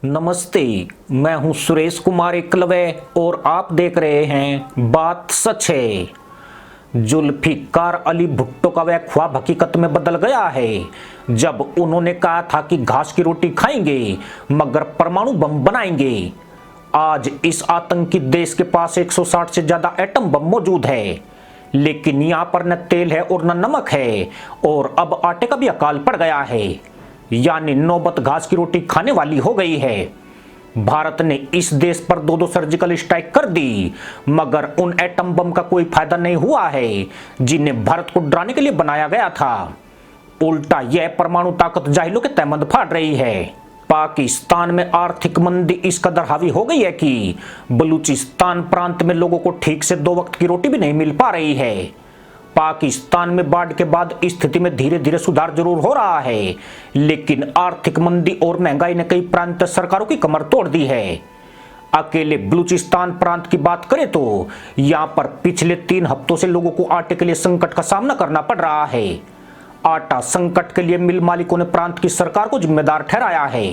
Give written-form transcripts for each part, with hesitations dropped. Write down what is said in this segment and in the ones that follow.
नमस्ते, मैं हूं सुरेश कुमार एकलवे और आप देख रहे हैं बात सच है। जुल्फिकार अली भुट्टो का वह ख्वाब हकीकत में बदल गया है जब उन्होंने कहा था कि घास की रोटी खाएंगे मगर परमाणु बम बनाएंगे। आज इस आतंकी देश के पास 160 से ज्यादा एटम बम मौजूद है, लेकिन यहाँ पर न तेल है और न नमक है और अब आटे का भी अकाल पड़ गया है, यानी नौबत घास की रोटी खाने वाली हो गई है। भारत ने इस देश पर दो सर्जिकल स्ट्राइक कर दी, मगर उन एटम बम का कोई फायदा नहीं हुआ है जिन्हें भारत को डराने के लिए बनाया गया था। उल्टा यह परमाणु ताकत जाहिलों के तहमंद फाड़ रही है। पाकिस्तान में आर्थिक मंदी इस कदर हावी हो गई है कि बलूचिस्तान प्रांत में लोगों को ठीक से 2 वक्त की रोटी भी नहीं मिल पा रही है। पाकिस्तान में बाढ़ के बाद स्थिति में धीरे धीरे सुधार जरूर हो रहा है, लेकिन आर्थिक मंदी और महंगाई ने कई प्रांत सरकारों की कमर तोड़ दी है। अकेले बलूचिस्तान प्रांत की बात करें तो यहाँ पर पिछले 3 हफ्तों से लोगों को आटे के लिए संकट का सामना करना पड़ रहा है। आटा संकट के लिए मिल मालिकों ने प्रांत की सरकार को जिम्मेदार ठहराया है।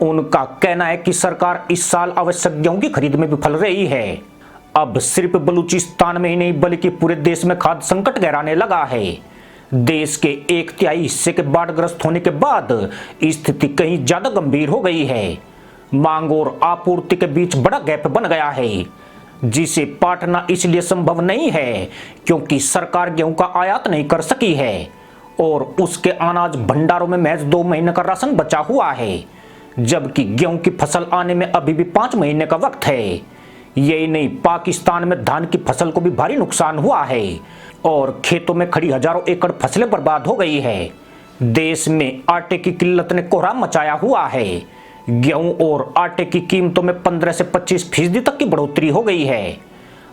उनका कहना है कि सरकार इस साल आवश्यक गेहूं की खरीद में विफल रही है। अब सिर्फ बलूचिस्तान में ही नहीं बल्कि पूरे देश में खाद्य संकट गहराने लगा है। देश के 1/3 हिस्से के बाढ़ग्रस्त होने के बाद स्थिति कहीं ज्यादा गंभीर हो गई है। मांग और आपूर्ति के बीच बड़ा गैप बन गया है, जिसे पाटना इसलिए संभव नहीं है क्योंकि सरकार गेहूं का आयात नहीं कर सकी है और उसके अनाज भंडारों में महज 2 महीने का राशन बचा हुआ है, जबकि गेहूं की फसल आने में अभी भी 5 महीने का वक्त है। यही नहीं, पाकिस्तान में धान की फसल को भी भारी नुकसान हुआ है और खेतों में खड़ी हजारों एकड़ फसलें बर्बाद हो गई है। देश में आटे की किल्लत ने कोहराम मचाया हुआ है। गेहूं और आटे की कीमतों में 15 से 25% तक की बढ़ोतरी हो गई है।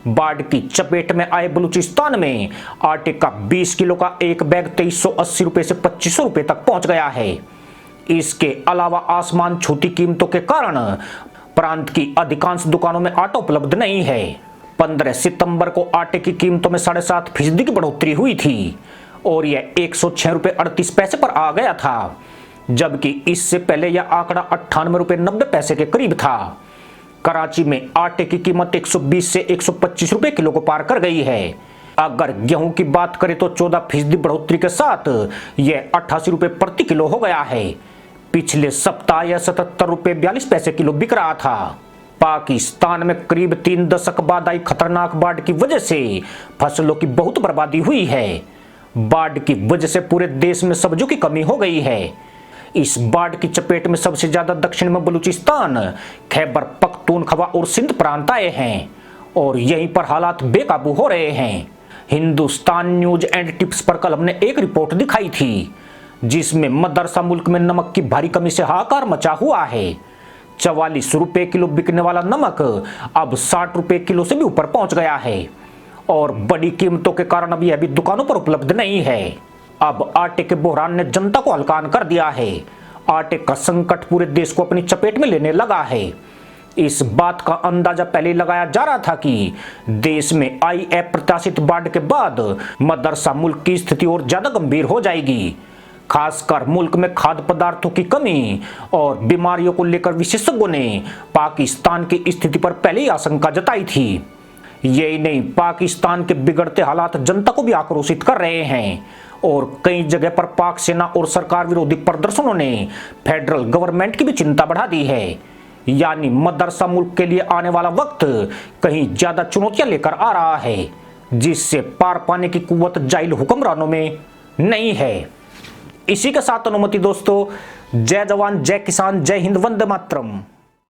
बाढ़ की चपेट में आए बलूचिस्तान में आटे का 20 किलो का एक बैग 2380 रुपए से 2500 रुपए तक पहुंच गया है। इसके अलावा आसमान छूती कीमतों के कारण प्रांत की अधिकांश दुकानों में आटा उपलब्ध नहीं है। 15 सितंबर को आटे की कीमतों में 7.5% की बढ़ोतरी हुई थी और यह 106 रुपए 38 पैसे पर आ गया था, जबकि इससे पहले यह आंकड़ा 98 रुपए 90 पैसे के करीब था। कराची में आटे की कीमत 120 से 125 रुपए किलो को पार कर गई है। अगर गेहूं की बात करें तो 14% बढ़ोतरी के साथ यह 88 रुपए प्रति किलो हो गया है। पिछले सप्ताह यह 77 रुपए 42 पैसे किलो बिक रहा था। पाकिस्तान में करीब 3 दशक बाद आई खतरनाक बाढ़ की वजह से फसलों की बहुत बर्बादी हुई है। बाढ़ की वजह से पूरे देश में सब्जियों की कमी हो गई है। इस बाढ़ की चपेट में सबसे ज्यादा दक्षिण में बलूचिस्तान, खैबर पख्तूनख्वा और सिंध प्रांत आए हैं और यहीं पर हालात बेकाबू हो रहे हैं। हिंदुस्तान न्यूज एंड टिप्स पर कल हमने एक रिपोर्ट दिखाई थी जिसमें मदरसा मुल्क में नमक की भारी कमी से हाहाकार मचा हुआ है। 44 रुपए किलो बिकने वाला नमक अब 60 रुपए किलो से भी ऊपर पहुंच गया है और बड़ी कीमतों के कारण अब यह भी दुकानों पर उपलब्ध नहीं है। अब आटे के बहरान ने जनता को हलकान कर दिया है। आटे का संकट पूरे देश को अपनी चपेट में लेने लगा है। इस बात का अंदाजा पहले लगाया जा रहा था कि देश में आई अप्रत्याशित बाढ़ के बाद मदरसा मुल्क की स्थिति और ज्यादा गंभीर हो जाएगी। खासकर मुल्क में खाद्य पदार्थों की कमी और बीमारियों को लेकर विशेषज्ञों ने पाकिस्तान की स्थिति पर पहले ही आशंका जताई थी। यही नहीं, पाकिस्तान के बिगड़ते हालात जनता को भी आक्रोशित कर रहे हैं और कई जगह पर पाक सेना और सरकार विरोधी प्रदर्शनों ने फेडरल गवर्नमेंट की भी चिंता बढ़ा दी है। यानी मदरसा मुल्क के लिए आने वाला वक्त कहीं ज्यादा चुनौतियां लेकर आ रहा है, जिससे पार पाने की कुव्वत जाहिल हुक्मरानों में नहीं है। इसी के साथ अनुमति दोस्तों, जय जवान जय किसान जय हिंद, वंदे मातरम।